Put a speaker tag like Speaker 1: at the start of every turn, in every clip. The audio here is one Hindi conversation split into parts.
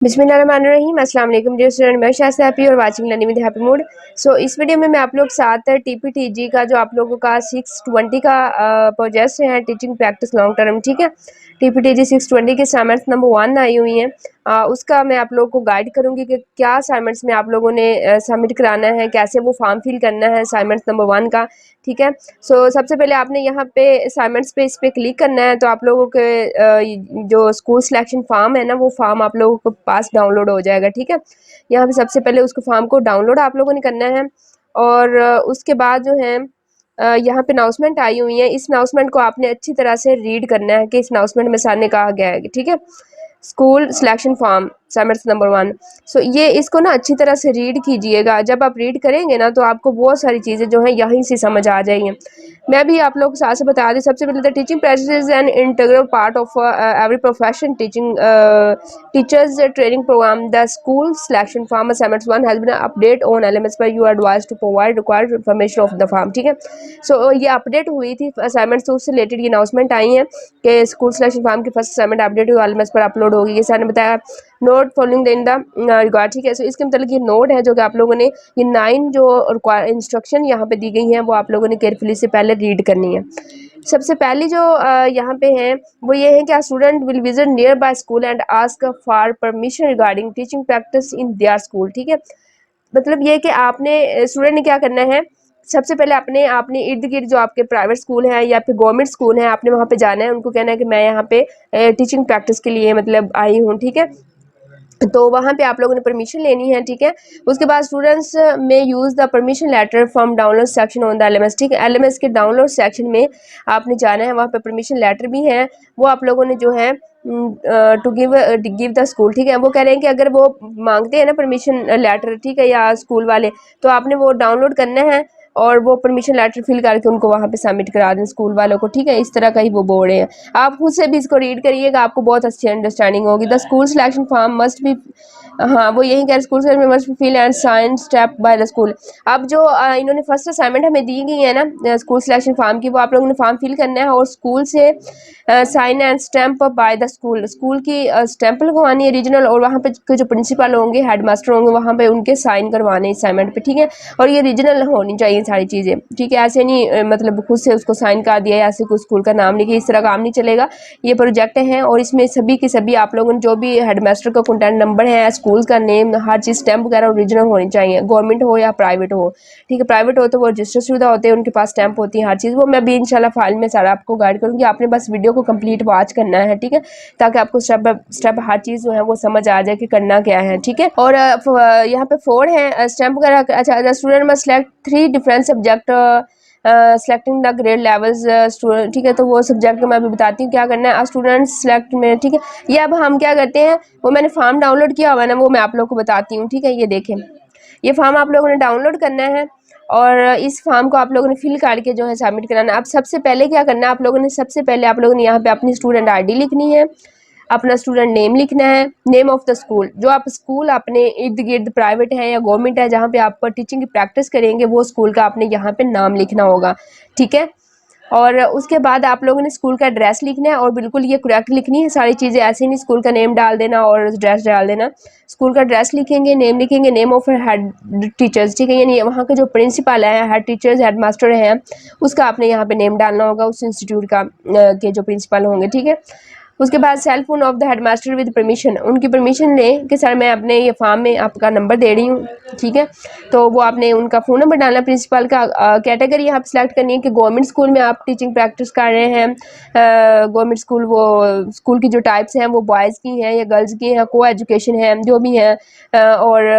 Speaker 1: बिस्मिल्लाहिर्रहमानिर्रहीम अस्सलाम वालेकुम डियर स्टूडेंट, मैं शायद हैप्पी और watching learning with happy mood. So इस वीडियो में मैं आप लोग साथ टीपीटीजी का जो आप लोगों का 620 का प्रोजेक्ट है टीचिंग प्रैक्टिस लॉन्ग टर्म, ठीक है। टीपीटीजी 620 के असाइनमेंट्स नंबर 1 आई हुई हैं। उसका मैं आप लोगों को गाइड करूंगी कि क्या असाइनमेंट्स में आप लोगों ने सबमिट कराना है, कैसे वो फॉर्म फिल करना है असाइनमेंट्स नंबर 1 का, ठीक है। सो सबसे पहले आपने यहाँ पे असाइनमेंट्स पे इस पे क्लिक करना है, तो आप लोगों के जो स्कूल सिलेक्शन फॉर्म है ना, वो फॉर्म आप लोगों को पास डाउनलोड हो जाएगा, ठीक है। यहाँ पे सबसे पहले उसको फॉर्म को डाउनलोड आप लोगों ने करना है और उसके बाद जो है यहाँ पे अनाउंसमेंट आई हुई है। इस अनाउंसमेंट को आपने अच्छी तरह से रीड करना है कि इस अनाउंसमेंट में सामने कहा गया है, ठीक है। School selection form assignment number 1। सो ये इसको ना अच्छी तरह से रीड कीजिएगा। जब आप रीड करेंगे ना तो आपको बहुत सारी चीज़ें जो हैं यहीं से समझ आ जाएंगी। मैं भी आप लोग को साथ से बता दूं, सबसे पहले the teaching practice is an integral part of every profession teaching teachers training program. The school selection form assignment 1 has been update on LMS पर you are advised to provide required information of the form, ठीक है। सो ये अपडेट हुई थी असाइनमेंट, तो उससे रिलेटेड ये अनाउंसमेंट आई है कि स्कूल सिलेक्शन फॉर्म की फर्स्ट असाइनमेंट अपडेट एलएमएस पर अपलोड होगी। ये सर ने बताया note following in the regard, ठीक है। सो इसके मतलब ये नोट है जो कि आप लोगों ने ये 9 जो इंस्ट्रक्शन यहाँ पे दी गई हैं वो आप लोगों ने केयरफुली से पहले रीड करनी है। सबसे पहली जो यहाँ पे है वो ये है कि student will visit near by school and ask for permission regarding teaching practice in their school, ठीक है। मतलब ये कि आपने स्टूडेंट ने क्या करना है, सबसे पहले अपने आपने इर्द गिर्द जो आपके प्राइवेट स्कूल हैं या फिर गवर्नमेंट स्कूल हैं, आपने वहाँ पे जाना है। उनको कहना है कि मैं यहाँ पे टीचिंग प्रैक्टिस के लिए मतलब आई हूँ, ठीक है। तो वहाँ पे आप लोगों ने परमिशन लेनी है, ठीक है। उसके बाद स्टूडेंट्स में use the permission letter from download section on the LMS, ठीक है। एलएमएस के डाउनलोड सेक्शन में आपने जाना है, वहाँ पे परमिशन लेटर भी है, वो आप लोगों ने जो है टू गिव द स्कूल, ठीक है। वो कह रहे हैं कि अगर वो मांगते हैं ना परमिशन लेटर, ठीक है, या स्कूल वाले, तो आपने वो डाउनलोड करना है और वो परमिशन लेटर फिल करके उनको वहाँ पे सबमिट करा दें स्कूल वालों को, ठीक है। इस तरह का ही वो बोल रहे हैं। आप खुद से भी इसको रीड करिएगा, आपको बहुत अच्छी अंडरस्टैंडिंग होगी। The school selection form must be, हाँ वो यही कह रहे स्कूल में must fill and sign step by the school. अब जो इन्होंने फर्स्ट असाइनमेंट हमें दी गई है ना स्कूल सिलेक्शन फॉर्म की, वो आप लोगों ने फॉर्म फिल करना है और स्कूल से sign and stamp by the school, school की स्टैम्प लगवानी है रीजनल, और वहाँ पे जो प्रिंसिपल होंगे, हेड मास्टर होंगे, वहाँ पे उनके साइन करवाने असाइनमेंट पे, ठीक है। और ये रीजनल होनी चाहिए सारी चीज़ें, ठीक है। ऐसे नहीं मतलब खुद से उसको साइन कर दिया, ऐसे कोई स्कूल का नाम लिखे, इस तरह काम नहीं चलेगा। ये प्रोजेक्ट है और इसमें सभी के सभी आप लोगों ने जो भी हेड मास्टर का कॉन्टैक्ट नंबर है, स्कूल का नेम, हर चीज़ स्टैम्प वगैरह ओरिजिनल होनी चाहिए, गवर्नमेंट हो या प्राइवेट हो, ठीक है। प्राइवेट हो तो वो रजिस्टर शुदा होते हैं, उनके पास स्टैम्प होती है, हर चीज़। वो मैं भी इंशाल्लाह फाइल में सारा आपको गाइड करूँगी, आपने बस वीडियो को कंप्लीट वॉच करना है, ठीक है, ताकि आपको स्टेप बाय स्टेप हर चीज़ जो है वो समझ आ जाए कि करना क्या है, ठीक है। और यहाँ पे 4 है स्टैम्प वगैरह। अच्छा, student must select 3 different subject selecting the grade levels student, ठीक है। तो वो सब्जेक्ट मैं अभी बताती हूँ क्या करना है स्टूडेंट सेलेक्ट में, ठीक है। ये अब हम क्या करते हैं, वो मैंने फॉर्म डाउनलोड किया हुआ है ना, वो मैं आप लोग को बताती हूँ, ठीक है। ये देखें, ये फॉर्म आप लोगों ने डाउनलोड करना है और इस फॉर्म को आप लोगों ने फिल करके जो है सबमिट कराना है। अब सबसे पहले क्या करना है, आप लोगों ने सबसे पहले आप लोगों ने यहाँ पे अपनी स्टूडेंट आईडी लिखनी है, अपना स्टूडेंट नेम लिखना है, नेम ऑफ द स्कूल, जो आप स्कूल अपने इर्द गिर्द प्राइवेट है या गवर्नमेंट है जहाँ पे आप टीचिंग की प्रैक्टिस करेंगे, वो स्कूल का आपने यहाँ पे नाम लिखना होगा, ठीक है। और उसके बाद आप लोगों ने स्कूल का एड्रेस लिखना है और बिल्कुल ये करेक्ट लिखनी है सारी चीज़ें, ऐसे नहीं स्कूल का नेम डाल देना और एड्रेस डाल देना। स्कूल का एड्रेस लिखेंगे, नेम लिखेंगे, नेम ऑफ हेड टीचर्स, ठीक है, यानी वहाँ के जो प्रिंसिपल है, हेड टीचर्स, हेड मास्टर हैं, उसका आपने यहाँ पे नेम डालना होगा, उस इंस्टीट्यूट का के जो प्रिंसिपल होंगे, ठीक है। उसके बाद cell phone of the headmaster with permission, उनकी परमिशन लें कि सर मैं अपने ये फॉर्म में आपका नंबर दे रही हूँ, ठीक है। तो वो आपने उनका फ़ोन नंबर डालना प्रिंसिपल का। कैटेगरी यहाँ पे सिलेक्ट करनी है कि गवर्नमेंट स्कूल में आप टीचिंग प्रैक्टिस कर रहे हैं, गवर्नमेंट स्कूल, वो स्कूल की जो टाइप्स हैं वो बॉयज़ की हैं या गर्ल्स की हैं, को एजुकेशन है जो भी हैं, और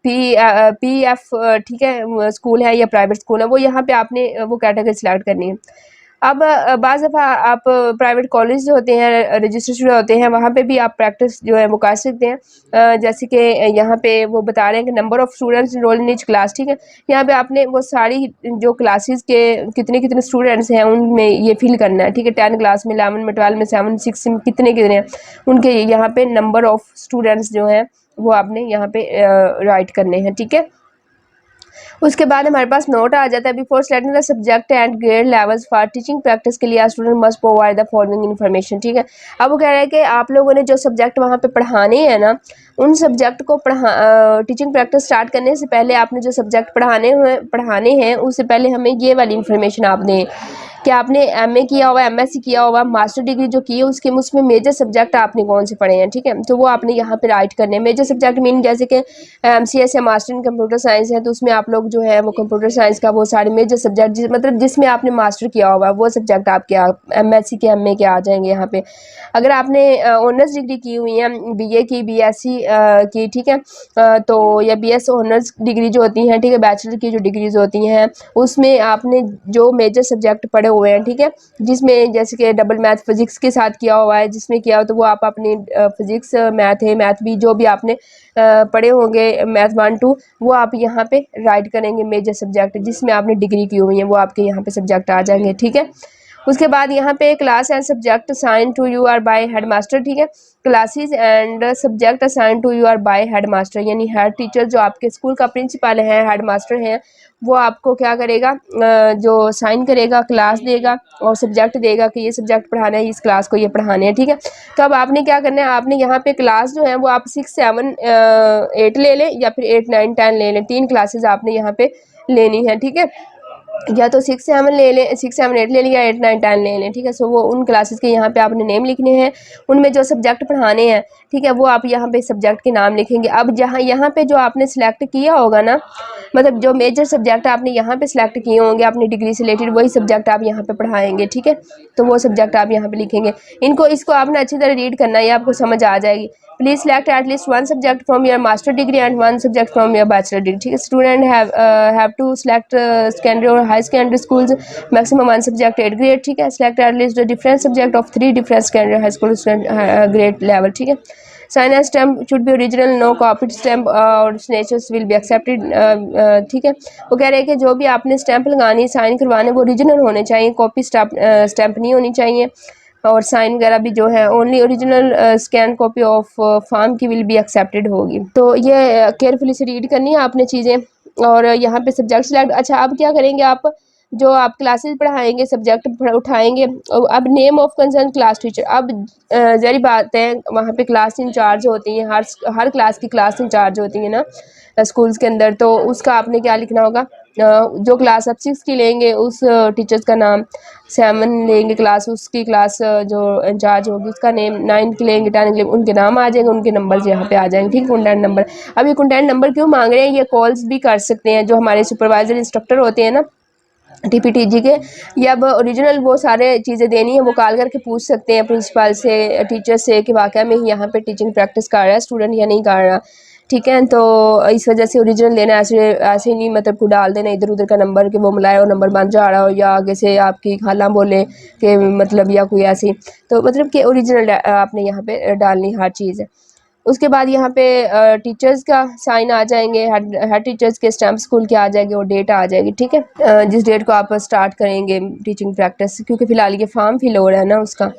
Speaker 1: PF, ठीक है, स्कूल है या प्राइवेट स्कूल है, वो यहाँ पे आपने वो कैटेगरी सिलेक्ट करनी है। अब बाज़ दफ़ा आप प्राइवेट कॉलेज जो होते हैं रजिस्टर शुदा होते हैं, वहाँ पे भी आप प्रैक्टिस जो है वो कर सकते हैं। जैसे कि यहाँ पे वो बता रहे हैं कि number of students enrolled in each class, ठीक है। यहाँ पे आपने वो सारी जो क्लासेस के कितने स्टूडेंट्स हैं उनमें ये फिल करना है, ठीक है। 10 क्लास में, 11 में, 12 में, 7, 6 में कितने हैं उनके यहाँ पे नंबर ऑफ़ स्टूडेंट्स जो हैं वो आपने यहाँ पे राइट करने हैं, ठीक है। उसके बाद हमारे पास नोट आ जाता है, before selecting the subject and grade levels for teaching practice के लिए student must provide the following information. ठीक है, अब वो कह रहा है कि आप लोगों ने जो सब्जेक्ट वहाँ पे पढ़ाने हैं ना, उन सब्जेक्ट को टीचिंग प्रैक्टिस स्टार्ट करने से पहले आपने जो सब्जेक्ट पढ़ाने हैं उससे पहले हमें ये वाली इन्फॉर्मेशन आप दें कि आपने एमए किया हुआ, एमएससी किया हुआ, मास्टर डिग्री जो की है उसके उसमें मेजर सब्जेक्ट आपने कौन से पढ़े हैं। ठीक है, तो वो आपने यहाँ पे राइट करने हैं। मेजर सब्जेक्ट मीन जैसे कि एमसीएस या मास्टर इन कंप्यूटर साइंस है तो उसमें आप लोग जो है वो कंप्यूटर साइंस का वो सारे मेजर सब्जेक्ट मतलब जिसमें आपने मास्टर किया हुआ वो सब्जेक्ट आपके एमएससी के एमए के आ जाएंगे यहाँ पे। अगर आपने ऑनर्स डिग्री की हुई है, बीए की, बीएससी की, ठीक है, तो या बीएस ऑनर्स डिग्री जो होती हैं, ठीक है, बैचलर की जो डिग्रीज होती हैं उसमें आपने जो मेजर सब्जेक्ट पढ़े हुए हैं, ठीक है, जिसमें जैसे कि डबल मैथ फिजिक्स के साथ किया हुआ है, जिसमें किया हो तो वो आप अपनी फिजिक्स मैथ है, मैथ भी जो भी आपने पढ़े होंगे, मैथ 1 2 वो आप यहाँ पे राइट करेंगे मेजर सब्जेक्ट जिसमें आपने डिग्री की हुई है, वो आपके यहाँ पे सब्जेक्ट आ जाएंगे। ठीक है, उसके बाद यहाँ पे class and subject assign to you are by head master. ठीक है, classes and subject assign to you are by head master, यानी हेड टीचर जो आपके स्कूल का प्रिंसिपल है, हेड मास्टर है, वो आपको क्या करेगा, जो साइन करेगा, क्लास देगा और सब्जेक्ट देगा कि ये सब्जेक्ट पढ़ाना है, इस क्लास को ये पढ़ाने हैं। ठीक है, तो अब आपने क्या करना है, आपने यहाँ पे क्लास जो है वो आप 6 7 8 ले लें या फिर 8 9 10 ले लें, 3 क्लासेस आपने यहाँ पे लेनी है। ठीक है, या तो 6 7 ले लें, 6 7 8 ले लिया, 8 9 10 ले लें। ठीक है, सो वो उन क्लासेस के यहाँ पे आपने नेम लिखने हैं, उनमें जो सब्जेक्ट पढ़ाने हैं, ठीक है, वो आप यहाँ पे सब्जेक्ट के नाम लिखेंगे। अब यहाँ पे जो आपने सिलेक्ट किया होगा ना, मतलब जो मेजर सब्जेक्ट आपने यहाँ पे सिलेक्ट किए होंगे अपनी डिग्री से रिलेटेड, वही सब्जेक्ट आप यहाँ पे पढ़ाएंगे। ठीक है, तो वो सब्जेक्ट आप यहाँ पे लिखेंगे। इसको आपने अच्छी तरह रीड करना है, आपको समझ आ जाएगी। Please select at least 1 subject from your master degree and 1 subject from your bachelor degree. ठीक है, student have to select secondary और high secondary schools maximum 1 subject 8 grade. ठीक है, select at least the different subject of 3 different secondary high school grade level. ठीक है, sign and stamp should be original, no copy stamp और सिग्नेचर्स विल बी एक्सेप्टेड। ठीक है, वो कह रहे हैं कि जो भी आपने स्टैंप लगानी, साइन करवाने, वो ओरिजिनल होने चाहिए, कॉपी स्टैम्प नहीं होनी चाहिए। और साइन वगैरह भी जो है only original scan copy of form की विल बी एक्सेप्टेड होगी। तो ये केयरफुली से रीड करनी है आपने चीज़ें। और यहाँ पे सब्जेक्ट सिलेक्ट, अच्छा अब क्या करेंगे, आप जो आप क्लासेस पढ़ाएंगे, सब्जेक्ट उठाएंगे, अब name of concern class teacher. अब जरी बात है, वहाँ पे क्लास इंचार्ज होती हैं, हर क्लास की क्लास इंचार्ज होती है ना स्कूल्स के अंदर, तो उसका आपने क्या लिखना होगा, जो क्लास आप 6 की लेंगे उस टीचर्स का नाम, 7 लेंगे क्लास उसकी क्लास जो इंचार्ज होगी उसका नेम, 9 की लेंगे, 10 की लेंगे, उनके नाम आ जाएंगे, उनके नंबर यहाँ पे आ जाएंगे। ठीक, कॉन्टैक्ट नंबर। अब ये कॉन्टैक्ट नंबर क्यों मांग रहे हैं, ये कॉल्स भी कर सकते हैं जो हमारे सुपरवाइजर इंस्ट्रक्टर होते हैं ना टीपीटीजी के, या अब ओरिजिनल वो सारे चीज़ें देनी है, वो कॉल करके पूछ सकते हैं प्रिंसिपल से, टीचर से कि वाकई में यहाँ पे टीचिंग प्रैक्टिस कर रहा है स्टूडेंट या नहीं कर रहा। ठीक है, तो इस वजह से ओरिजिनल लेना, ऐसे नहीं मतलब को डाल देना इधर उधर का नंबर कि वो मिलाए और नंबर बन जा रहा हो, या आगे से आपकी खाला बोले कि मतलब या कोई ऐसी, तो मतलब कि ओरिजिनल आपने यहाँ पे डालनी हर चीज़ है। उसके बाद यहाँ पे टीचर्स का साइन आ जाएंगे, हेड टीचर्स के स्टैम्प स्कूल के आ जाएंगे और डेट आ जाएगी। ठीक है, जिस डेट को आप स्टार्ट करेंगे टीचिंग प्रैक्टिस, क्योंकि फ़िलहाल ये फॉर्म फिल हो रहा है ना उसका,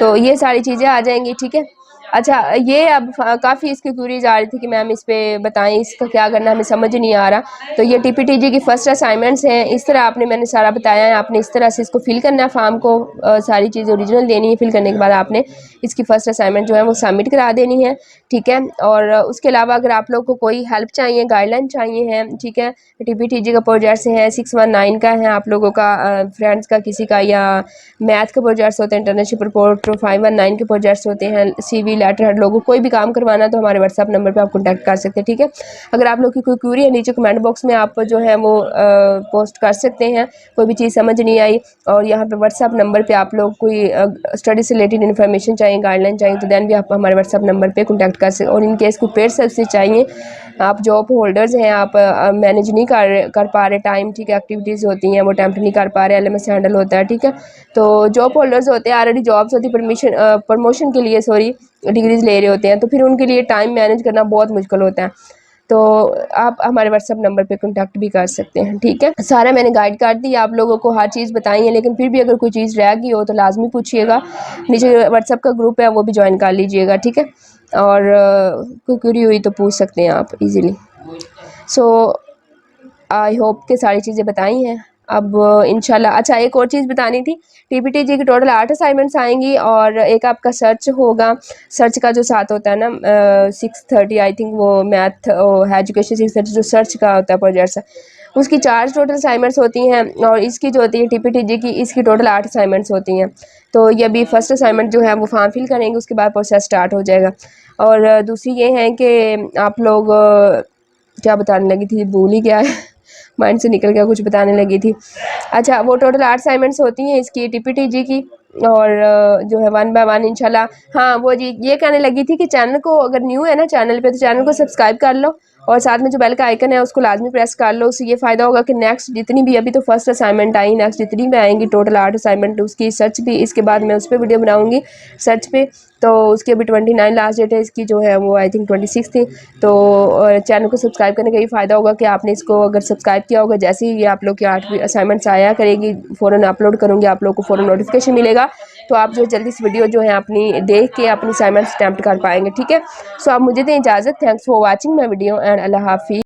Speaker 1: तो ये सारी चीज़ें आ जाएंगी। ठीक है, अच्छा ये अब काफ़ी इसकी क्वेरीज आ रही थी कि मैम इस पे बताएं इसका क्या करना, हमें समझ नहीं आ रहा। तो ये टीपीटीजी की फर्स्ट असाइनमेंट्स हैं, इस तरह आपने मैंने सारा बताया है, आपने इस तरह से इसको फिल करना है फॉर्म को, सारी चीज़ें ओरिजिनल देनी है, फिल करने के बाद आपने इसकी फर्स्ट असाइनमेंट जो है वो सबमिट करा देनी है। ठीक है, और उसके अलावा अगर आप लोग को कोई हेल्प चाहिए, गाइडलाइन चाहिए है, ठीक है, टीपीटीजी का प्रोजेक्ट्स है, 619 का है आप लोगों का, फ्रेंड्स का किसी का, या मैथ के प्रोजेक्ट्स होते हैं, इंटर्नशिप रिपोर्ट 519 के प्रोजेक्ट्स होते हैं, सीवी लेटर हेड, लोगों कोई भी काम करवाना तो हमारे व्हाट्सअप नंबर पे आप कॉन्टैक्ट कर सकते हैं। ठीक है, अगर आप लोग की कोई क्यूरी है नीचे कमेंट बॉक्स में आप जो है वो पोस्ट कर सकते हैं, कोई भी चीज़ समझ नहीं आई, और यहाँ पे व्हाट्सअप नंबर पे आप लोग कोई स्टडी से रिलेटेड इन्फॉर्मेशन चाहिए, गाइडलाइन चाहिए, तो दैन भी आप हमारे व्हाट्सअप नंबर पे कॉन्टैक्ट कर सकते। और इन केस कोई पेड सर्विस चाहिए, आप जॉब होल्डर्स हैं, आप मैनेज नहीं कर पा रहे टाइम, ठीक है, एक्टिविटीज़ होती हैं वो टेम्प नहीं कर पा रहे, एलएमएस हैंडल होता है। ठीक है, तो जॉब होल्डर्स होते हैं, ऑलरेडी जॉब्स होती है, प्रमोशन के लिए डिग्रीज ले रहे होते हैं, तो फिर उनके लिए टाइम मैनेज करना बहुत मुश्किल होता है, तो आप हमारे व्हाट्सअप नंबर पे कांटेक्ट भी कर सकते हैं। ठीक है, सारा मैंने गाइड कर दी, आप लोगों को हर चीज़ बताई है, लेकिन फिर भी अगर कोई चीज़ रह गई हो तो लाजमी पूछिएगा, नीचे व्हाट्सअप का ग्रुप है वो भी ज्वाइन कर लीजिएगा। ठीक है, और कोई क्वेरी हुई तो पूछ सकते हैं आप इजीली। सो आई होप के सारी चीज़ें बताई हैं। अब इंशाल्लाह अच्छा एक और चीज़ बतानी थी, टीपीटीजी की टोटल 8 असाइनमेंट्स आएंगी और एक आपका सर्च होगा। सर्च का जो साथ होता है ना 630 आई थिंक वो मैथ है एजुकेशन 630 जो सर्च का होता है प्रोजेक्ट्स, उसकी 4 टोटल असाइनमेंट्स होती हैं और इसकी जो होती है टीपीटीजी की इसकी टोटल 8 असाइनमेंट्स होती हैं। तो ये अभी फर्स्ट असाइनमेंट जो है वो फॉर्म फिल करेंगे, उसके बाद प्रोसेस स्टार्ट हो जाएगा। और दूसरी ये है कि आप लोग क्या बताने लगी थी भूल ही गया है माइंड से निकल गया, कुछ बताने लगी थी। अच्छा वो टोटल 8 असाइनमेंट्स होती हैं इसकी टीपीटीजी की और जो है 1 बाय 1 इंशाल्लाह। हाँ वो जी ये कहने लगी थी कि चैनल को अगर न्यू है ना चैनल पे तो चैनल को सब्सक्राइब कर लो और साथ में जो बेल का आइकन है उसको लाजमी प्रेस कर लो। उससे ये फ़ायदा होगा कि नेक्स्ट जितनी भी अभी तो फर्स्ट असाइनमेंट आई, नेक्स्ट जितनी भी आएंगी टोटल 8 असाइनमेंट उसकी सर्च भी इसके बाद मैं उस पर वीडियो बनाऊँगी सर्च पे। तो उसकी अभी 29 लास्ट डेट है, इसकी जो है वो आई थिंक 26 थी। तो चैनल को सब्सक्राइब करने का ये फ़ायदा होगा कि आपने इसको अगर सब्सक्राइब किया होगा जैसे ही ये आप लोग की 8वीं असाइनमेंट्स आया करेगी फ़ौरन अपलोड करूँगी आप लोग को फ़ौरन नोटिफिकेशन मिलेगा। तो आप जो जल्दी से वीडियो जो है अपनी देख के अपनी असाइनमेंट्स अटेम्प्ट कर पाएंगे। ठीक है, सो आप मुझे दें इजाज़त। Thanks for watching my video and अल्लाह हाफिज़।